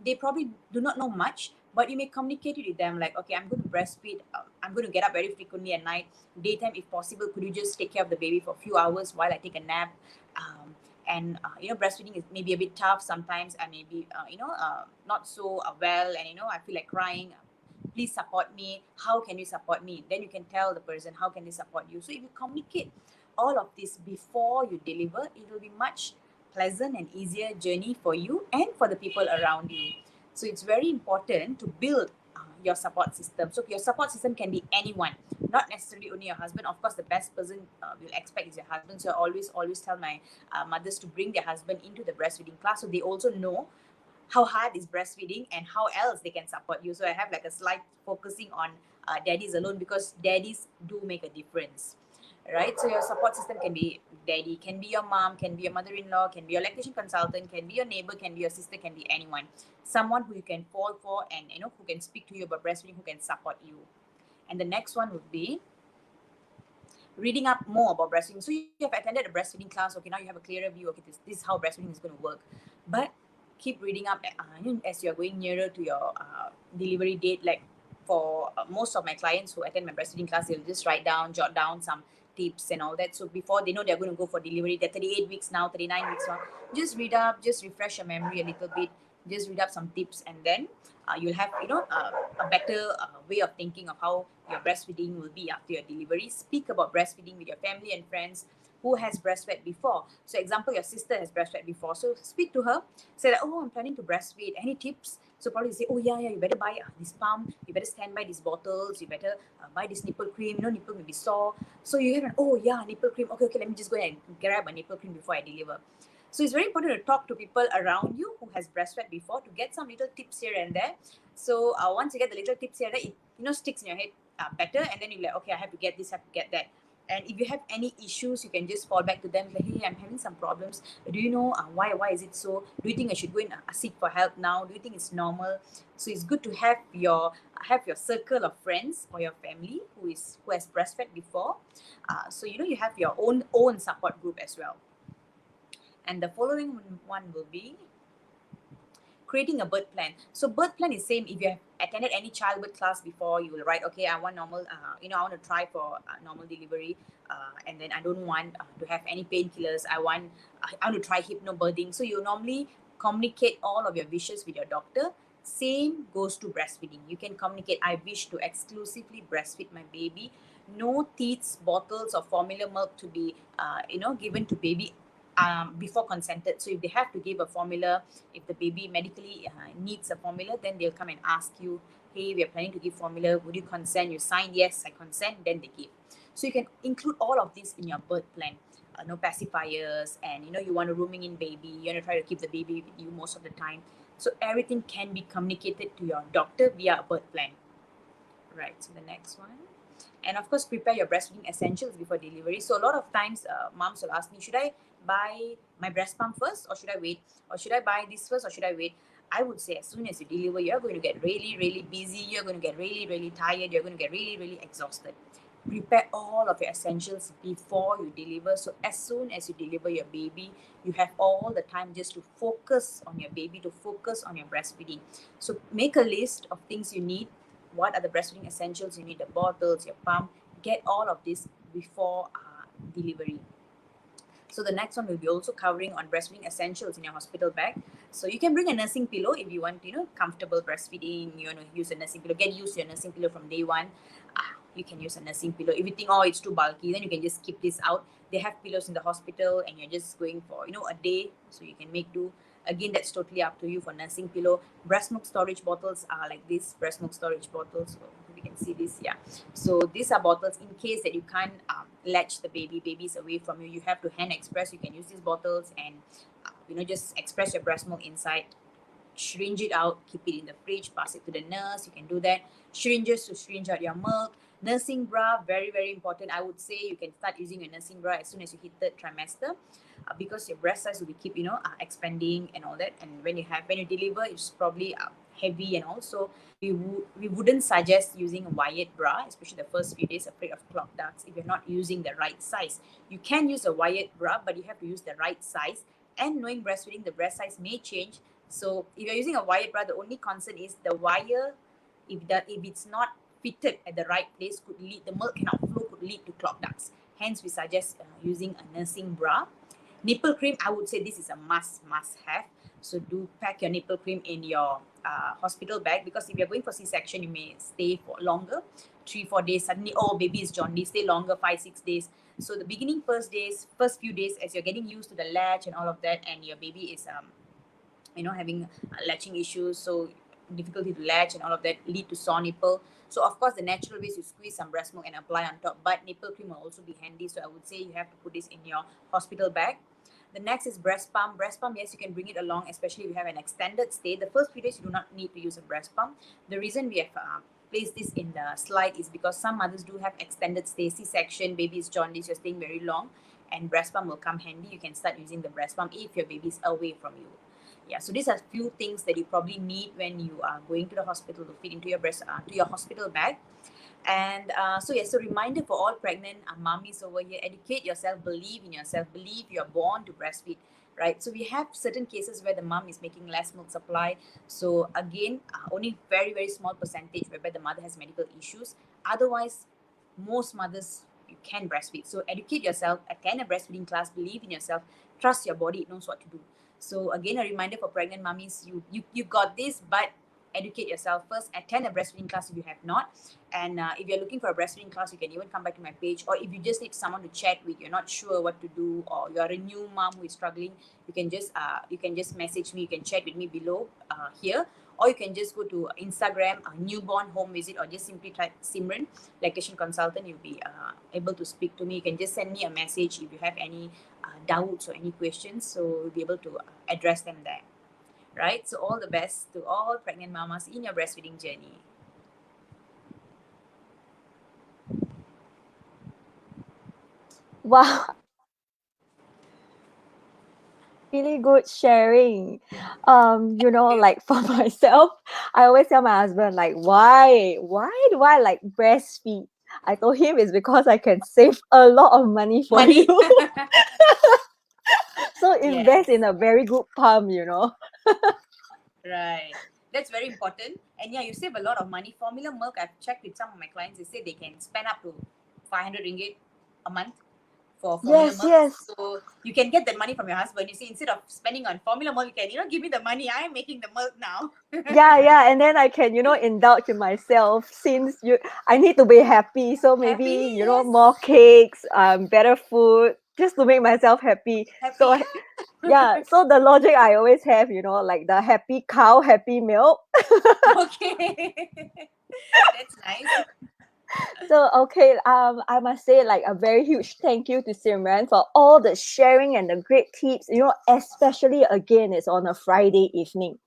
They probably do not know much, but you may communicate it with them, like, okay, I'm going to breastfeed. I'm going to get up very frequently at night. Daytime, if possible, could you just take care of the baby for a few hours while I take a nap? And breastfeeding is maybe a bit tough sometimes. I may be not so well, and I feel like crying. please support me. How can you support me? Then you can tell the person how can they support you. So if you communicate all of this before you deliver, it will be much pleasant and easier journey for you and for the people around you. So it's very important to build your support system. So your support system can be anyone, not necessarily only your husband. Of course, the best person we'll expect is your husband. So I always tell my mothers to bring their husband into the breastfeeding class so they also know how hard is breastfeeding and how else they can support you. So I have like a slide focusing on daddies alone because daddies do make a difference, right? So your support system can be daddy, can be your mom, can be your mother-in-law, can be your lactation consultant, can be your neighbor, can be your sister, can be anyone. Someone who you can fall for and who can speak to you about breastfeeding, who can support you. And the next one would be reading up more about breastfeeding. So you have attended a breastfeeding class. Okay, now you have a clearer view. Okay, this is how breastfeeding is going to work. But keep reading up as you're going nearer to your delivery date. Like for most of my clients who attend my breastfeeding class, they'll just jot down some tips and all that. So before they know they're going to go for delivery, they're 38 weeks now, 39 weeks now. Just read up, just refresh your memory a little bit. Just read up some tips, and then you'll have a better way of thinking of how your breastfeeding will be after your delivery. Speak about breastfeeding with your family and friends who has breastfed before. So example, your sister has breastfed before, so speak to her, say that, oh, I'm planning to breastfeed, any tips? So probably say, oh yeah, you better buy this pump, you better stand by these bottles, you better buy this nipple cream, nipple may be sore. So you have oh yeah, nipple cream, okay, let me just go and grab a nipple cream before I deliver. So it's very important to talk to people around you who has breastfed before to get some little tips here and there. So once you get the little tips here and there, it sticks in your head better, and then you're like, okay, I have to get this, have to get that. And if you have any issues, you can just fall back to them like, hey, I'm having some problems. Do you know why is it so? Do you think I should go and seek for help now? Do you think it's normal? So it's good to have your circle of friends or your family who has breastfed before. So you have your own support group as well. And the following one will be creating a birth plan. So birth plan is same. If you have attended any childbirth class before, you will write, okay, I want normal, I want to try for normal delivery, and then I don't want to have any painkillers. I want to try hypnobirthing. So you normally communicate all of your wishes with your doctor. Same goes to breastfeeding. You can communicate, I wish to exclusively breastfeed my baby. No teats, bottles, or formula milk to be, given to baby before consented. So if they have to give a formula, if the baby medically needs a formula, then they'll come and ask you, hey, we are planning to give formula, would you consent? You sign yes, I consent, then they give. So you can include all of this in your birth plan. No pacifiers, and you want a rooming in baby, you want to try to keep the baby with you most of the time. So everything can be communicated to your doctor via a birth plan. Right, so the next one. And of course, prepare your breastfeeding essentials before delivery. So a lot of times, moms will ask me, should I buy my breast pump first, or should I wait? Or should I buy this first, or should I wait? I would say as soon as you deliver, you're going to get really, really busy. You're going to get really, really tired. You're going to get really, really exhausted. Prepare all of your essentials before you deliver. So as soon as you deliver your baby, you have all the time just to focus on your baby, to focus on your breastfeeding. So make a list of things you need. What are the breastfeeding essentials you need? The bottles, your pump. Get all of this before delivery. So the next one will be also covering on breastfeeding essentials in your hospital bag. So you can bring a nursing pillow if you want, comfortable breastfeeding. You want to use a nursing pillow. Get used to your nursing pillow from day one. You can use a nursing pillow. If you think, oh, it's too bulky, then you can just keep this out. They have pillows in the hospital, and you're just going for, a day, so you can make do. Again, that's totally up to you for nursing pillow. Breast milk storage bottles are like this. Breast milk storage bottles. So we can see this, yeah. So these are bottles in case that you can't latch the babies away from you. You have to hand express. You can use these bottles and just express your breast milk inside. Syringe it out, keep it in the fridge, pass it to the nurse. You can do that. Syringes to syringe out your milk. Nursing bra, very, very important. I would say you can start using your nursing bra as soon as you hit third trimester, because your breast size will be keep expanding and all that. And when you deliver, it's probably heavy, and also we wouldn't suggest using a wired bra, especially the first few days, afraid of clot ducts, if you're not using the right size. You can use a wired bra, but you have to use the right size. And knowing breastfeeding, the breast size may change. So if you're using a wired bra, the only concern is the wire, if it's not fitted at the right place, the milk cannot flow, could lead to clot ducts. Hence, we suggest using a nursing bra. Nipple cream, I would say this is a must have. So do pack your nipple cream in your hospital bag, because if you're going for C-section, you may stay for longer, 3-4 days. Suddenly, oh, baby is jaundice, stay longer, 5-6 days. So the beginning first few days, as you're getting used to the latch and all of that, and your baby is having latching issues, so difficulty to latch and all of that lead to sore nipple. So of course the natural ways, you squeeze some breast milk and apply on top, but nipple cream will also be handy, so I would say you have to put this in your hospital bag. The next is breast pump. Breast pump, yes, you can bring it along, especially if you have an extended stay. The first few days, you do not need to use a breast pump. The reason we have placed this in the slide is because some mothers do have extended stay, C-section, baby is jaundice, you're staying very long, and breast pump will come handy. You can start using the breast pump if your baby is away from you. Yeah, so these are few things that you probably need when you are going to the hospital to feed into your to your hospital bag. And so reminder for all pregnant mommies over here: educate yourself, believe in yourself, believe you're born to breastfeed, right? So we have certain cases where the mom is making less milk supply. So again, only very, very small percentage whereby the mother has medical issues. Otherwise, most mothers, you can breastfeed. So educate yourself, attend a breastfeeding class, believe in yourself, trust your body, it knows what to do. So again, a reminder for pregnant mummies: you got this, but educate yourself first. Attend a breastfeeding class if you have not. And if you're looking for a breastfeeding class, you can even come back to my page. Or if you just need someone to chat with, you're not sure what to do, or you're a new mom who is struggling, you can just message me. You can chat with me below here, or you can just go to Instagram, newborn home visit, or just simply type Simran, Lactation Consultant. You'll be able to speak to me. You can just send me a message if you have any doubts or any questions, so we'll be able to address them there. Right? So all the best to all pregnant mamas in your breastfeeding journey. Wow, really good sharing. Like for myself, I always tell my husband, like, why do I like breastfeed? I told him it's because I can save a lot of money for you. Money. So invest Yes. in a very good pump. Right. That's very important. And yeah, you save a lot of money. Formula milk, I've checked with some of my clients, they say they can spend up to 500 ringgit a month for formula Yes, milk. yes. So you can get that money from your husband. You see, instead of spending on formula milk, you can, give me the money. I'm making the milk now. Yeah, and then I can, indulge in myself since I need to be happy. So maybe, Happy? Yes. more cakes, better food, just to make myself happy. Happy, So yeah, so the logic I always have, like the happy cow, happy milk. yeah. Okay. That's nice. So okay, I must say like a very huge thank you to Simran for all the sharing and the great tips. Especially again, it's on a Friday evening.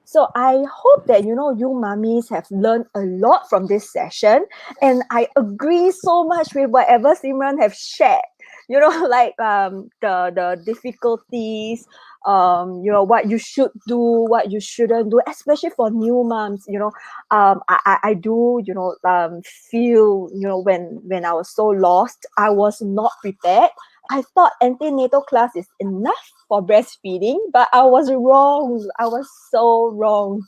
So I hope that you mummies have learned a lot from this session, and I agree so much with whatever Simran have shared. Like the difficulties, what you should do, what you shouldn't do, especially for new moms. I do feel when I was so lost, I was not prepared. I thought antenatal class is enough for breastfeeding, but I was wrong. I was so wrong.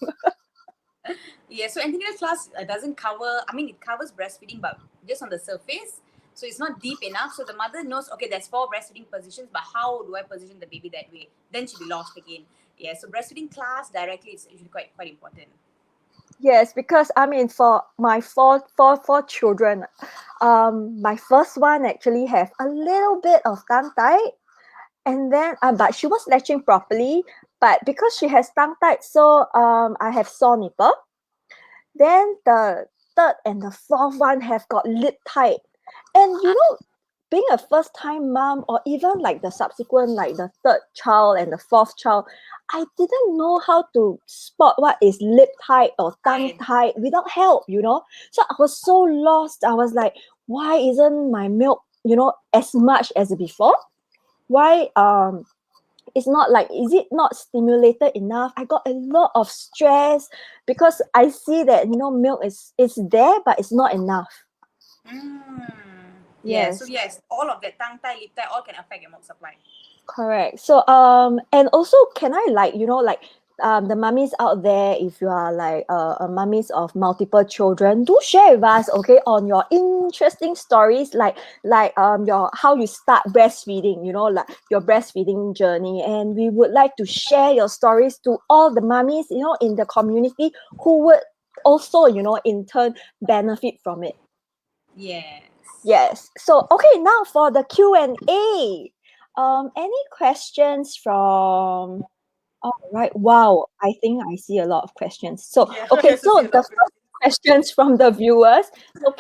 Yeah, so antenatal class doesn't cover, I mean, it covers breastfeeding, but just on the surface. So it's not deep enough. So the mother knows, okay, there's 4 breastfeeding positions, but how do I position the baby that way? Then she'll be lost again. Yeah, so breastfeeding class directly is usually quite important. Yes, because I mean, for my four children, my first one actually have a little bit of tongue tie, and then but she was latching properly. But because she has tongue tied, so I have sore nipple. Then the third and the fourth one have got lip tight. And being a first time mom, or even like the subsequent, like the third child and the fourth child, I didn't know how to spot what is lip tight or tongue Right. tight without help. So I was so lost. I was like, why isn't my milk, as much as before? Why it's not like, is it not stimulated enough? I got a lot of stress because I see that milk is there, but it's not enough. Yeah, so Yes, yes, all of that tongue tie, lip tie, all can affect your milk supply. correct. So and also, can I like the mummies out there, if you are like mummies of multiple children, do share with us, okay, on your interesting stories, like your how you start breastfeeding, you know, like your breastfeeding journey. And we would like to share your stories to all the mummies, you know, in the community who would also, you know, in turn benefit from it. Yes. Yes. So okay, now for the Q&A. Any questions from... All right. Wow. I think I see a lot of questions. So, Yeah, I okay. also see So a lot the of first questions from the viewers. So,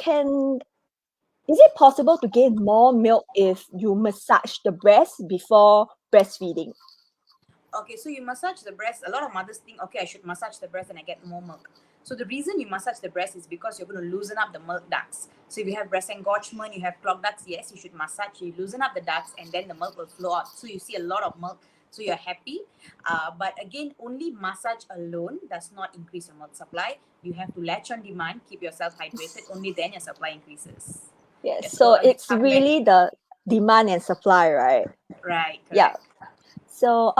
is it possible to gain more milk if you massage the breast before breastfeeding? Okay, so you massage the breast. A lot of mothers think, okay, I should massage the breast and I get more milk. So the reason you massage the breast is because you're going to loosen up the milk ducts. So if you have breast engorgement, you have clogged ducts, yes, you should massage. You loosen up the ducts and then the milk will flow out. So you see a lot of milk. So you're happy. But again, only massage alone does not increase your milk supply. You have to latch on demand, keep yourself hydrated. Only then your supply increases. Yeah, Yes. so So again, it's coming back, really the demand and supply, right? right, Yeah. correct. So,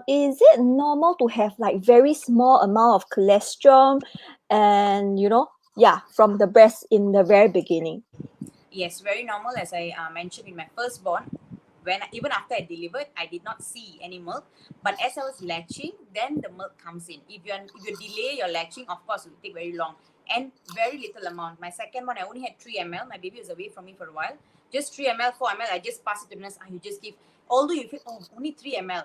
is it normal to have like very small amount of cholesterol, and you know, yeah, from the breast in the very beginning? Yes, very normal. As I mentioned in my firstborn, when even after I delivered, I did not see any milk. But as I was latching, then the milk comes in. If you delay your latching, of course, it will take very long and very little amount. My second one, I only had 3 ml. My baby was away from me for a while. Just 3 ml, 4 ml. I just pass it to nurse. You just give. Although you feel, oh, only 3 ml,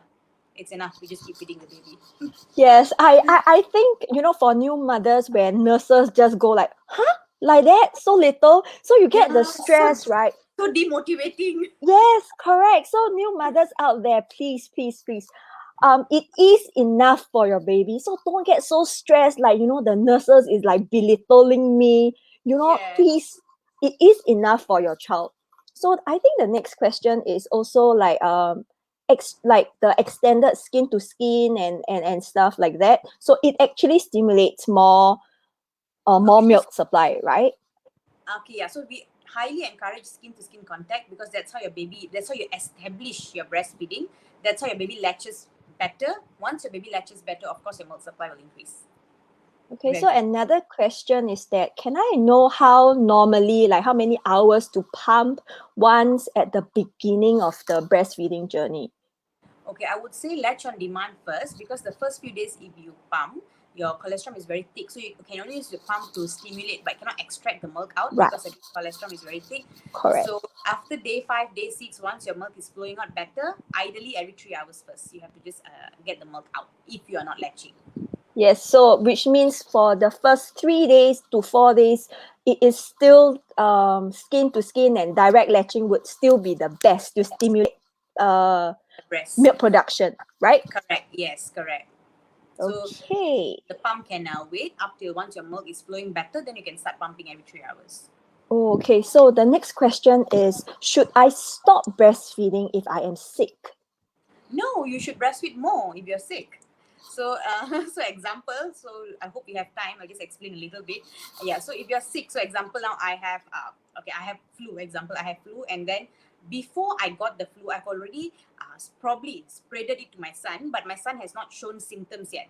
it's enough. We just keep feeding the baby. Yes, I think, you know, for new mothers, when nurses just go like, huh? Like that? So little? So you get the Yeah, stress, right? so demotivating. Yes, correct. So new mothers out there, please, please, please. It is enough for your baby. So don't get so stressed, like, you know, the nurses is like belittling me. You know, Yes. please, it is enough for your child. So I think the next question is also like like the extended skin to skin and stuff like that. So it actually stimulates more Okay, just milk supply, right? okay, yeah. So we highly encourage skin to skin contact because that's how you establish your breastfeeding. That's how your baby latches better. Once your baby latches better, of course, your milk supply will increase. Okay, so Gradually. another question is that can I know how normally, like how many hours to pump once at the beginning of the breastfeeding journey? Okay, I would say latch on demand first because the first few days, if you pump, your cholesterol is very thick. So you can only use the pump to stimulate, but cannot extract the milk out Right, because the cholesterol is very thick. correct. So after day 5, day 6, once your milk is flowing out better, ideally every 3 hours first, you have to just get the milk out if you are not latching. Yes, so which means for the first 3 days to 4 days, it is still skin to skin, and direct latching would still be the best to stimulate uh The breast. milk production, right? Correct. Yes, correct. So Okay. the pump can now wait up till once your milk is flowing better, then you can start pumping every 3 hours. Okay, so the next question is, should I stop breastfeeding if I am sick? No, you should breastfeed more if you're sick. So, so example. So I hope we have time. I'll just explain a little bit. Yeah. So if you're sick, so example now I have okay, I have flu. Example, I have flu, and then before I got the flu, I've already probably spreaded it to my son, but my son has not shown symptoms yet.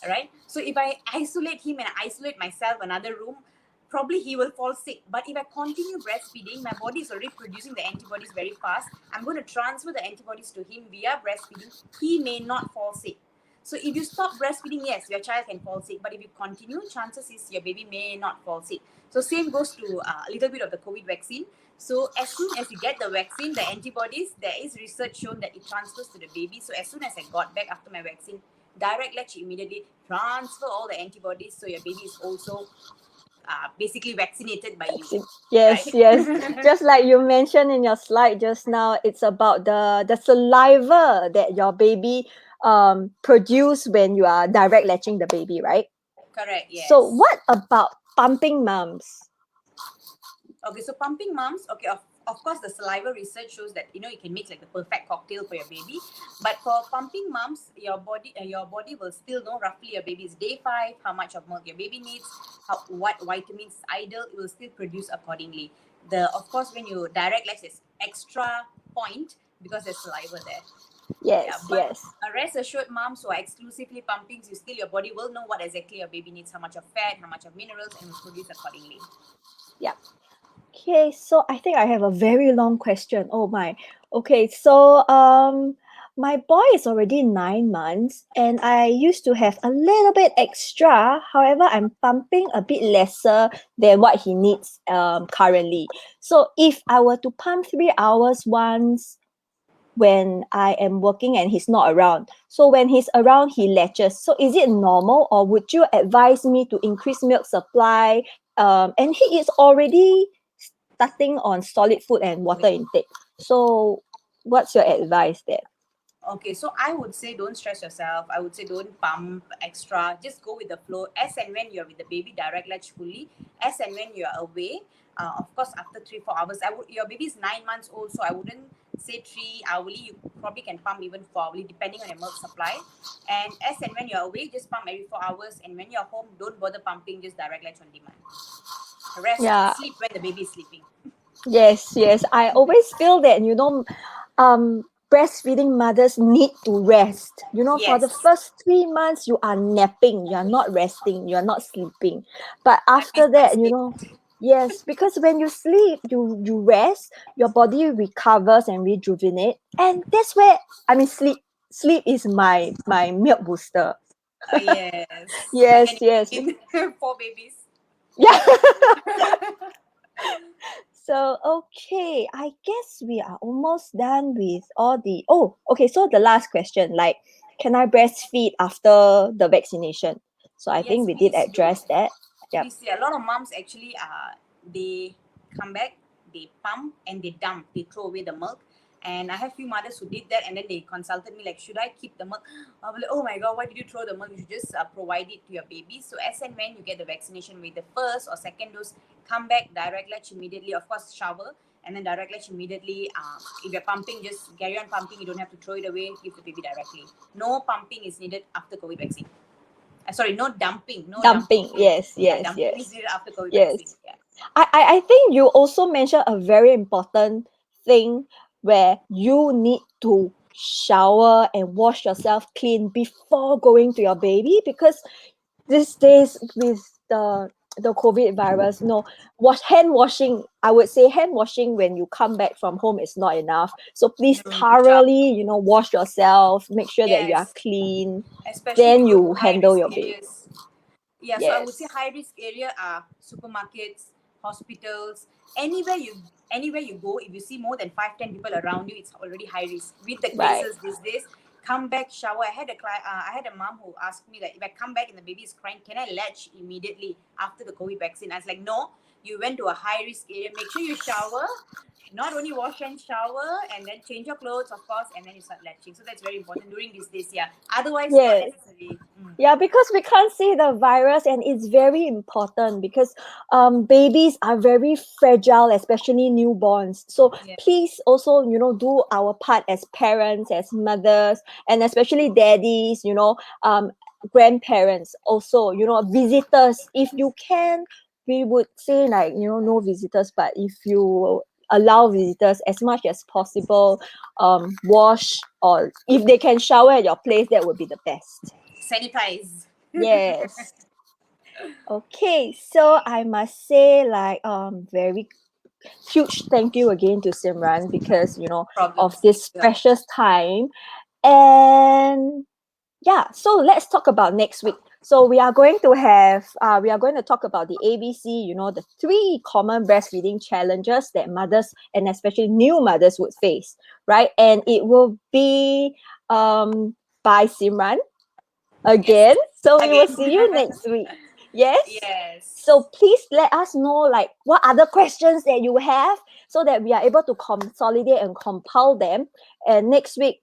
All right. So if I isolate him and I isolate myself another room, probably he will fall sick. But if I continue breastfeeding, my body is already producing the antibodies very fast. I'm going to transfer the antibodies to him via breastfeeding. He may not fall sick. So if you stop breastfeeding, yes, your child can fall sick. But if you continue, chances is your baby may not fall sick. So same goes to a little bit of the COVID vaccine. So as soon as you get the vaccine, the antibodies, there is research shown that it transfers to the baby. So as soon as I got back after my vaccine, direct latch immediately transfer all the antibodies so your baby is also basically vaccinated by you, Yes, right? yes. Just like you mentioned in your slide just now, it's about the saliva that your baby produce when you are direct latching the baby, right? Correct, So yes. what about pumping moms? Okay, so pumping moms, okay, of course, the saliva research shows that you know you can make like the perfect cocktail for your baby. But for pumping moms, your body will still know roughly your baby's day 5, how much of milk your baby needs, what vitamins is ideal. It will still produce accordingly. The of course when you direct latch, there's extra point because there's saliva there. Yeah, Yes, but yes. rest assured, moms who are exclusively pumping, you still your body will know what exactly your baby needs, how much of fat, how much of minerals, and will produce accordingly. Yeah. Okay, so I think I have a very long question. Oh my. Okay, so my boy is already 9 months and I used to have a little bit extra. However, I'm pumping a bit lesser than what he needs currently. So if I were to pump 3 hours once when I am working and he's not around. So when he's around, he latches. So is it normal or would you advise me to increase milk supply? And he is already starting on solid food and water intake. So what's your advice there? Okay, so I would say don't stress yourself. I would say don't pump extra. Just go with the flow. As and when you're with the baby, direct latch fully. As and when you're away, of course, after 3 4 hours, I would. Your baby is 9 months old, so I wouldn't say 3 hourly. You probably can pump even 4 hourly, depending on your milk supply. And as and when you're away, just pump every 4 hours. And when you're home, don't bother pumping. Just direct latch on demand. Rest, Yeah, sleep when the baby is sleeping. yes, yes. I always feel that, breastfeeding mothers need to rest. For the Yes, first 3 months, you are napping, you are not resting, you are not sleeping. But I miss after my that, sleep. yes, because when you sleep, you rest, your body recovers and rejuvenate. And that's where, sleep is my milk booster. Yes, and then Yes, yes. in four babies. Yeah. So, okay, I guess we are almost done with all the. Oh, okay. So, the last question, like, can I breastfeed after the vaccination? So, I Yes, think we did please do. address that. Yep. Please, see, a lot of moms actually they come back, they pump and they dump, they throw away the milk. And I have few mothers who did that, and then they consulted me like, should I keep the milk? I was like, oh my god, why did you throw the milk? You should just provide it to your baby. So as and when you get the vaccination with the first or second dose, come back, direct latch immediately. Of course, shower and then direct latch immediately. If you're pumping, just carry on pumping. You don't have to throw it away. Give the baby directly. No pumping is needed after COVID vaccine. Sorry, no dumping. No dumping Dumping. is needed. Yes, Yeah, yes, dumping is yes. needed after COVID Yes. vaccine. Yeah. I think you also mentioned a very important thing where you need to shower and wash yourself clean before going to your baby because these days with the COVID virus, hand washing. I would say hand washing when you come back from home is not enough. So please No, shower. thoroughly, wash yourself. Make sure that you are Yes. clean. Especially if Then you go you to high handle risk your baby. areas. Yeah, so I would say Yes, high risk area are supermarkets, hospitals, anywhere you go. If you see more than 5 10 people around you, it's already high risk. With the right. cases these days, come back, shower. I had a mom who asked me that if I come back and the baby is crying, can I latch immediately after the COVID vaccine? I was like, no. You went to a high risk area. Make sure you shower. Not only wash and shower, and then change your clothes, of course, and then you start latching. So that's very important during these days. Yeah. Otherwise, not Yes. necessary. Mm. Yeah, because we can't see the virus, and it's very important because babies are very fragile, especially newborns. So Yeah. please also, do our part as parents, as mothers, and especially daddies, grandparents, also, visitors. If you can, we would say like, no visitors, but if you allow visitors as much as possible, wash or if they can shower at your place, that would be the best. Sanitize. Yes. Okay, so I must say like very huge thank you again to Simran because of Problems. this Yeah. precious time. And yeah, so let's talk about next week. So we are going to talk about the ABC, the three common breastfeeding challenges that mothers and especially new mothers would face, right? And it will be by Simran Yes. again. So we will Again. see you next week. Yes. Yes. So please let us know like what other questions that you have so that we are able to consolidate and compile them. And next week,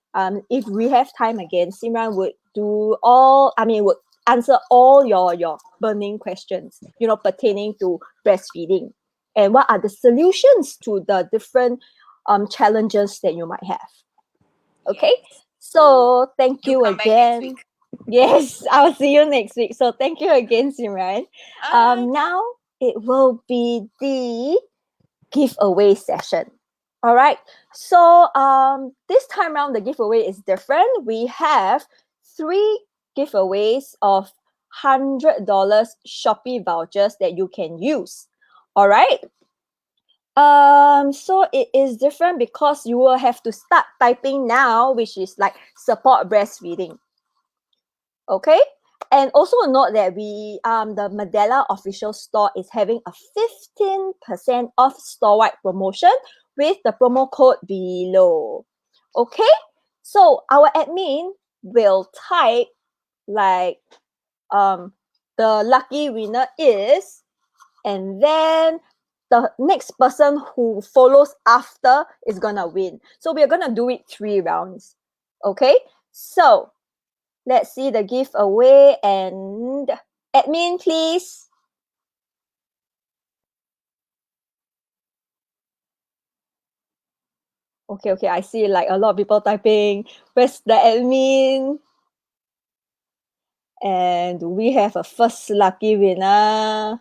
if we have time again, Simran would would answer all your burning questions, pertaining to breastfeeding. And what are the solutions to the different challenges that you might have. Okay. Yes. So So thank do you come back next again. week. Yes, I'll see you next week. So thank you again, Simran. All right. Now it will be the giveaway session. All right. So this time around the giveaway is different. We have 3 giveaways of $100 Shopee vouchers that you can use. All right. So it is different because you will have to start typing now, which is like support breastfeeding. Okay. And also note that the Medela official store is having a 15% off store-wide promotion with the promo code below. Okay, so our admin will type like the lucky winner is, and then the next person who follows after is gonna win. So we're gonna do it 3 rounds. Okay, so let's see the giveaway, and admin, please. Okay, I see like a lot of people typing. Where's the admin? And we have a first lucky winner.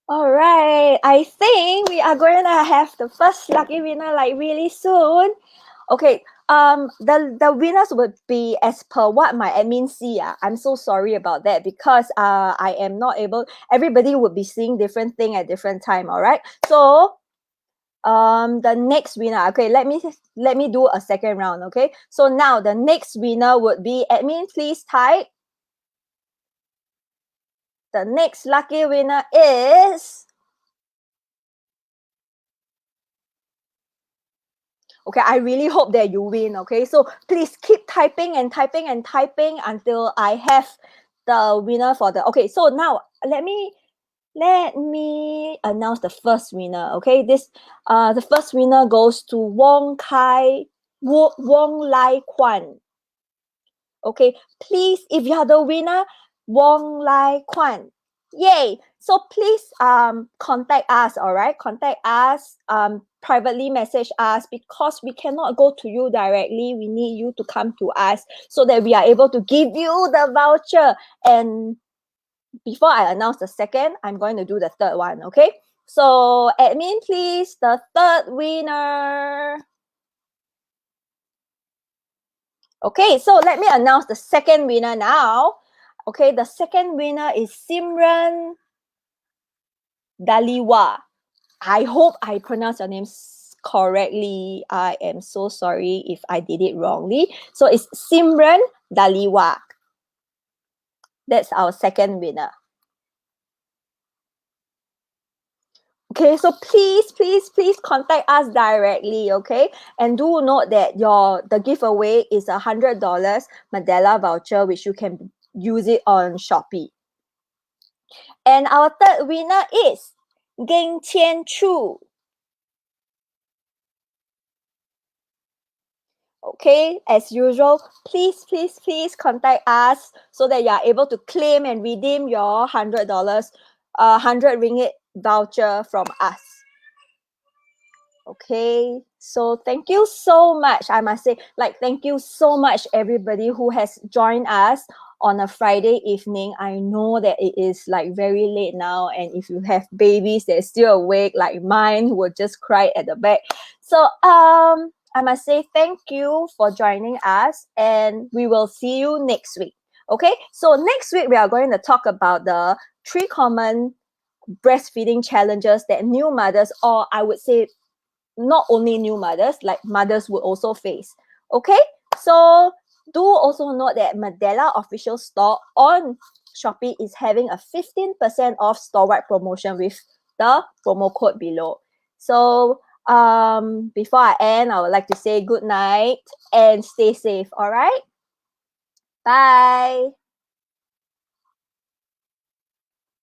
All right, I think we are going to have the first lucky winner like really soon. Okay, the winners would be as per what my admin see. I'm so sorry about that because I am not able. Everybody would be seeing different thing at different time. All right, so the next winner. Okay, let me do a second round. Okay, so now the next winner would be admin. Please type. The next lucky winner is. Okay, I really hope that you win. Okay, so please keep typing and typing and typing until I have the winner for the. Okay, so now let me announce the first winner. Okay, the first winner goes to Wong Lai Kwan. Okay, please, if you are the winner, Wong Lai Kwan. Yay! So please contact us, all right? Contact us, privately message us because we cannot go to you directly. We need you to come to us so that we are able to give you the voucher. And before I announce the second, I'm going to do the third one, okay? So admin, please, the third winner. Okay, so let me announce the second winner now. Okay, the second winner is Simran Daliwa. I hope I pronounced your name correctly. I am so sorry if I did it wrongly. So it's Simran Daliwa. That's our second winner. Okay, so please contact us directly, okay? And do note that the giveaway is $100 Medela voucher, which you can use it on Shopee. And our third winner is Geng Qian Chu. Okay, as usual, please contact us so that you are able to claim and redeem your $100, 100 ringgit voucher from us. Okay, so thank you so much. I must say, like, thank you so much, everybody who has joined us on a Friday evening. I know that it is like very late now, and if you have babies that are still awake, like mine, who will just cry at the back. So, I must say thank you for joining us, and we will see you next week. Okay, so next week we are going to talk about the 3 common breastfeeding challenges that new mothers, or I would say not only new mothers, like mothers would also face. Okay, so do also note that Medela official store on Shopee is having a 15% off store-wide promotion with the promo code below. So before I end, I would like to say good night and stay safe. All right, bye.